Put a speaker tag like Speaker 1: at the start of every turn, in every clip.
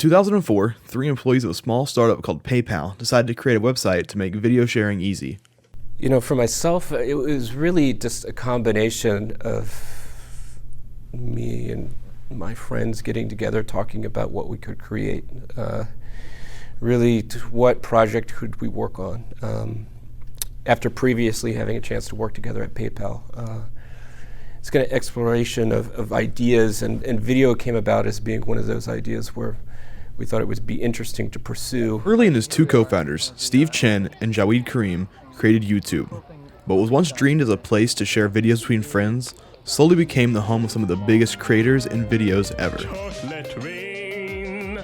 Speaker 1: In 2004, three employees of a small startup called PayPal decided to create a website to make video sharing easy.
Speaker 2: For myself, it was really just a combination of me and my friends getting together, talking about what we could create. Really, what project could we work on? After previously having a chance to work together at PayPal. It's kind of exploration of ideas, and video came about as being one of those ideas where we thought it would be interesting to pursue.
Speaker 1: Early in his two co-founders, Steve Chen and Jawed Karim, created YouTube. But what was once dreamed as a place to share videos between friends slowly became the home of some of the biggest creators in videos ever.
Speaker 3: Chocolate rain.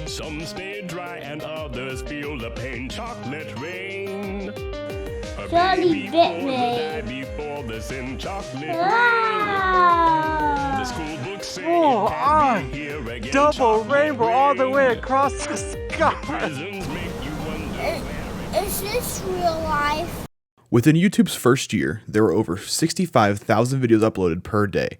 Speaker 3: Some stay dry and others feel the pain. Chocolate rain. A
Speaker 4: Charlie
Speaker 3: baby
Speaker 4: bit
Speaker 3: for
Speaker 4: me.
Speaker 3: the daddy for the sin. Chocolate rain.
Speaker 4: Ah!
Speaker 3: The school books say
Speaker 5: Oh,
Speaker 3: it can be here again.
Speaker 5: Double
Speaker 3: Chocolate
Speaker 5: rainbow all the way
Speaker 3: rain.
Speaker 5: across the sky.
Speaker 3: Prisons make you wonder where
Speaker 4: Is this real life?
Speaker 1: Within YouTube's first year, there were over 65,000 videos uploaded per day.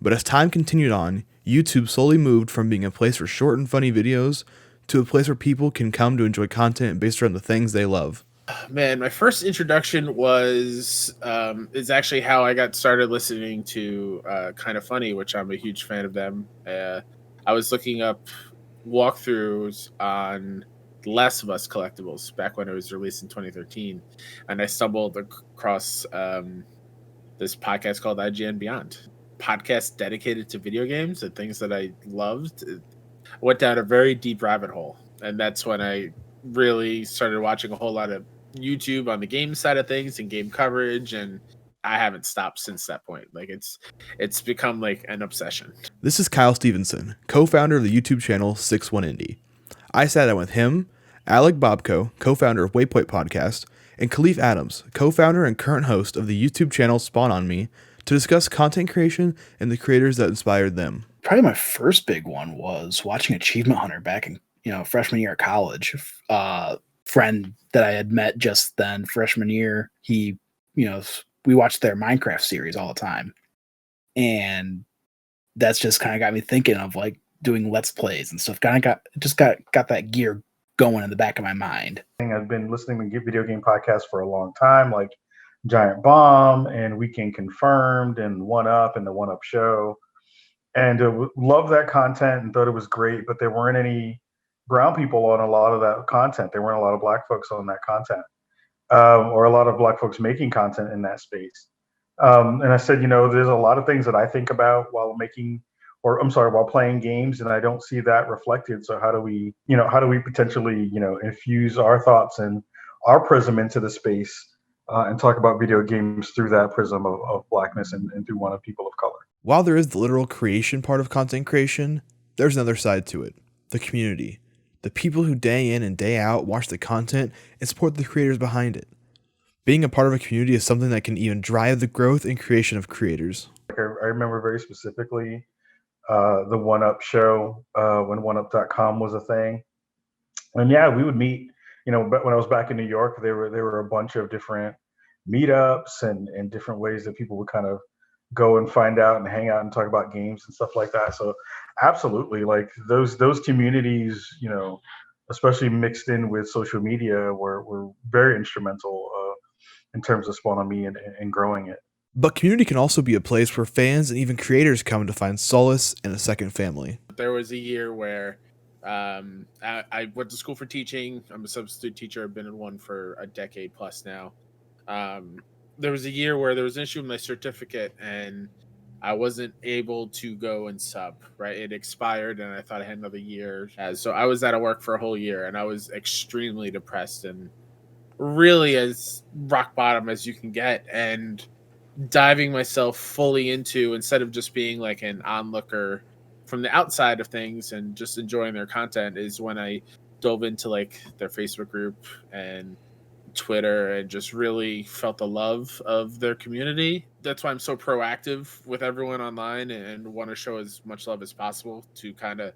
Speaker 1: But as time continued on, YouTube slowly moved from being a place for short and funny videos to a place where people can come to enjoy content based around the things they love.
Speaker 6: Man, my first introduction is actually how I got started listening to Kind of Funny, which I'm a huge fan of them. I was looking up walkthroughs on The Last of Us collectibles back when it was released in 2013, and I stumbled across this podcast called IGN Beyond, podcast dedicated to video games and things that I loved. It went down a very deep rabbit hole, and that's when I really started watching a whole lot of YouTube on the game side of things and game coverage, and I haven't stopped since that point. Like it's become like an obsession.
Speaker 1: This is Kyle Stephenson, co-founder of the YouTube channel 61 Indie. I sat down with him, Alec Bobko, co-founder of Waypoint Podcast, and Kahlief Adams, co-founder and current host of the YouTube channel Spawn on Me, to discuss content creation and the creators that inspired them.
Speaker 7: Probably my first big one was watching Achievement Hunter back in freshman year of college. Friend that I had met just then, freshman year, we watched their Minecraft series all the time, and that's just kind of got me thinking of like doing Let's Plays and stuff. Kind of got that gear going in the back of my mind.
Speaker 5: I've been listening to video game podcasts for a long time, like Giant Bomb and Weekend Confirmed and One Up and the One Up Show, and loved that content and thought it was great. But there weren't any brown people on a lot of that content. There weren't a lot of black folks on that content, or a lot of black folks making content in that space. And I said, there's a lot of things that I think about while playing games, and I don't see that reflected. So how do we potentially, infuse our thoughts and our prism into the space and talk about video games through that prism of blackness and through one of people of color?
Speaker 1: While there is the literal creation part of content creation, there's another side to it, the community. The people who day in and day out watch the content and support the creators behind it. Being a part of a community is something that can even drive the growth and creation of creators.
Speaker 5: I remember very specifically the One Up show when OneUp.com was a thing. And yeah, we would meet, but when I was back in New York, there were a bunch of different meetups and different ways that people would kind of go and find out and hang out and talk about games and stuff like that. So absolutely, like those communities, especially mixed in with social media, were very instrumental in terms of Spawn on Me and growing it.
Speaker 1: But community can also be a place where fans and even creators come to find solace in a second family.
Speaker 6: There was a year where I went to school for teaching. I'm a substitute teacher. I've been in one for a decade plus now. There was a year where there was an issue with my certificate and I wasn't able to go and sub, right? It expired and I thought I had another year. So I was out of work for a whole year and I was extremely depressed and really as rock bottom as you can get, and diving myself fully into, instead of just being like an onlooker from the outside of things and just enjoying their content, is when I dove into like their Facebook group and Twitter and just really felt the love of their community. That's why I'm so proactive with everyone online and want to show as much love as possible to kind of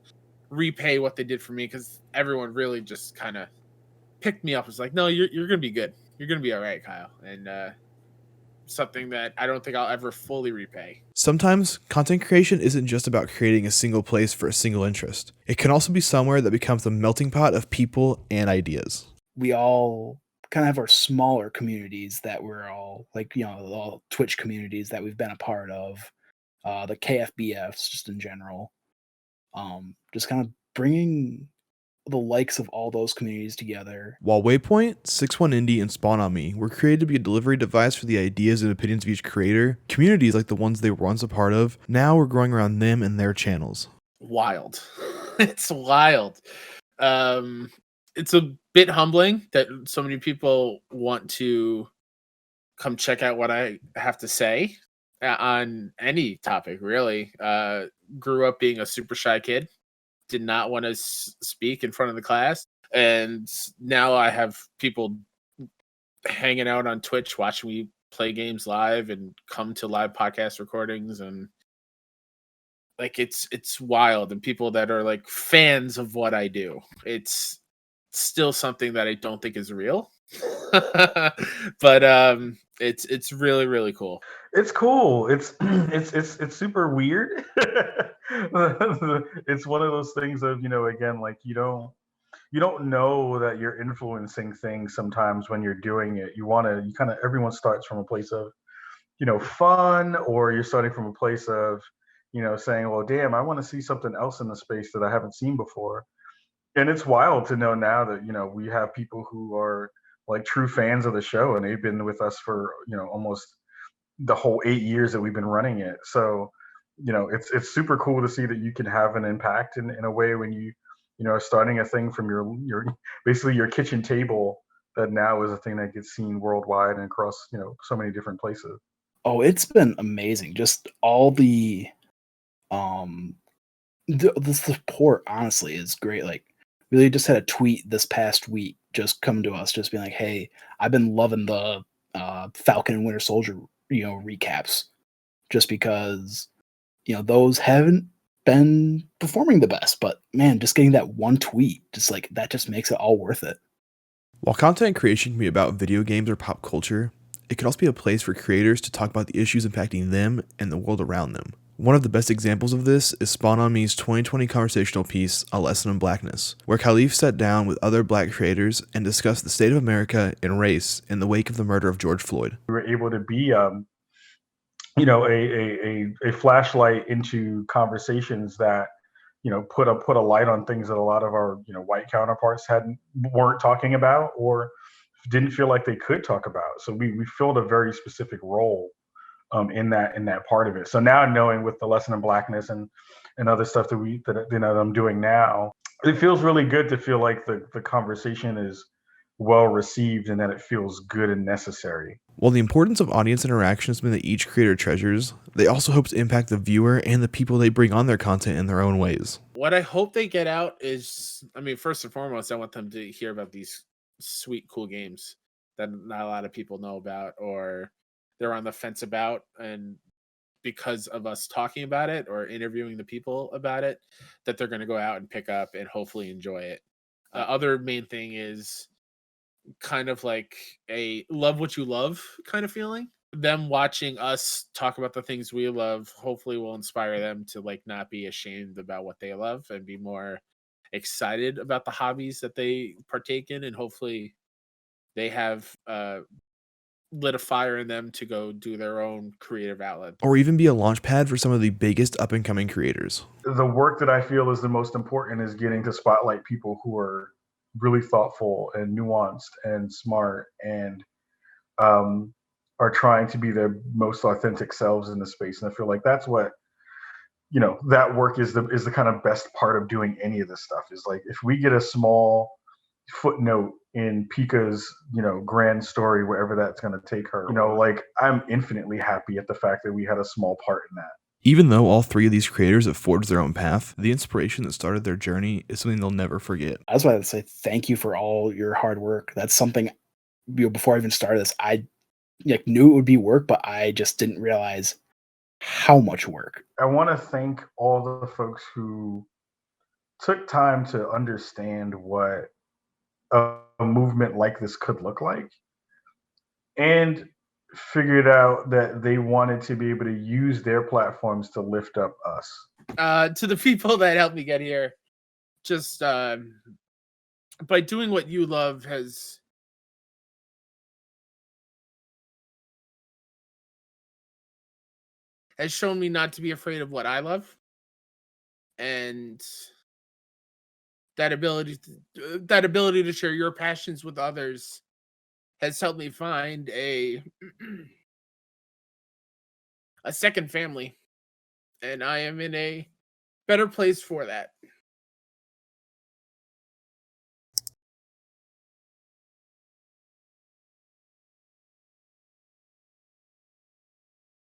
Speaker 6: repay what they did for me, because everyone really just kind of picked me up. It's like, no, you're gonna be good. You're gonna be all right, Kyle. And something that I don't think I'll ever fully repay.
Speaker 1: Sometimes content creation isn't just about creating a single place for a single interest. It can also be somewhere that becomes a melting pot of people and ideas.
Speaker 7: We all kind of have our smaller communities that we're all like, all Twitch communities that we've been a part of, the KFBFs just in general. Just kind of bringing the likes of all those communities together.
Speaker 1: While Waypoint, 61 Indie, and Spawn on Me were created to be a delivery device for the ideas and opinions of each creator, communities like the ones they were once a part of now are growing around them and their channels.
Speaker 6: Wild. It's wild. It's a bit humbling that so many people want to come check out what I have to say on any topic, really. Grew up being a super shy kid, did not want to speak in front of the class, and now I have people hanging out on Twitch watching me play games live and come to live podcast recordings, and like it's wild, and people that are like fans of what I do. It's still something that I don't think is real. But it's really, really cool.
Speaker 5: It's cool. It's super weird. It's one of those things of, again, like you don't know that you're influencing things sometimes when you're doing it. You kind of, everyone starts from a place of, fun, or you're starting from a place of, saying, well, damn, I want to see something else in the space that I haven't seen before. And it's wild to know now that, we have people who are like true fans of the show, and they've been with us for, almost the whole 8 years that we've been running it. So, it's super cool to see that you can have an impact in a way when you are starting a thing from your basically your kitchen table that now is a thing that gets seen worldwide and across, so many different places.
Speaker 7: Oh, it's been amazing. Just all the support, honestly, is great. Like, really just had a tweet this past week just come to us, just being like, hey, I've been loving the Falcon and Winter Soldier, recaps, just because, those haven't been performing the best. But man, just getting that one tweet, just like that just makes it all worth it.
Speaker 1: While content creation can be about video games or pop culture, it can also be a place for creators to talk about the issues impacting them and the world around them. One of the best examples of this is Spawn on Me's 2020 conversational piece, A Lesson in Blackness, where Kahlief sat down with other black creators and discussed the state of America and race in the wake of the murder of George Floyd.
Speaker 5: We were able to be, a flashlight into conversations that, put a light on things that a lot of our, white counterparts weren't talking about or didn't feel like they could talk about. So we filled a very specific role in that part of it. So now, knowing with the Lesson in Blackness and other stuff that I'm doing now, it feels really good to feel like the conversation is well received and that it feels good and necessary.
Speaker 1: While the importance of audience interaction is something that each creator treasures, they also hope to impact the viewer and the people they bring on their content in their own ways.
Speaker 6: What I hope they get out is, first and foremost, I want them to hear about these sweet, cool games that not a lot of people know about, or they're on the fence about, and because of us talking about it or interviewing the people about it, that they're going to go out and pick up and hopefully enjoy it. Other main thing is kind of like a love what you love kind of feeling. Them watching us talk about the things we love hopefully will inspire them to like not be ashamed about what they love and be more excited about the hobbies that they partake in, and hopefully they have lit a fire in them to go do their own creative outlet.
Speaker 1: Or even be a launch pad for some of the biggest up and coming creators.
Speaker 5: The work that I feel is the most important is getting to spotlight people who are really thoughtful and nuanced and smart and are trying to be their most authentic selves in the space. And I feel like that's what, that work is the kind of best part of doing any of this stuff, is like, if we get a small footnote in Pika's, grand story, wherever that's going to take her, like, I'm infinitely happy at the fact that we had a small part in that.
Speaker 1: Even though all three of these creators have forged their own path, the inspiration that started their journey is something they'll never forget.
Speaker 7: I just wanted to say thank you for all your hard work. That's something, before I even started this, I knew it would be work, but I just didn't realize how much work.
Speaker 5: I want to thank all the folks who took time to understand what a movement like this could look like, and figured out that they wanted to be able to use their platforms to lift up us.
Speaker 6: To the people that helped me get here, just by doing what you love has shown me not to be afraid of what I love, and that ability to share your passions with others has helped me find a second family, and I am in a better place for that.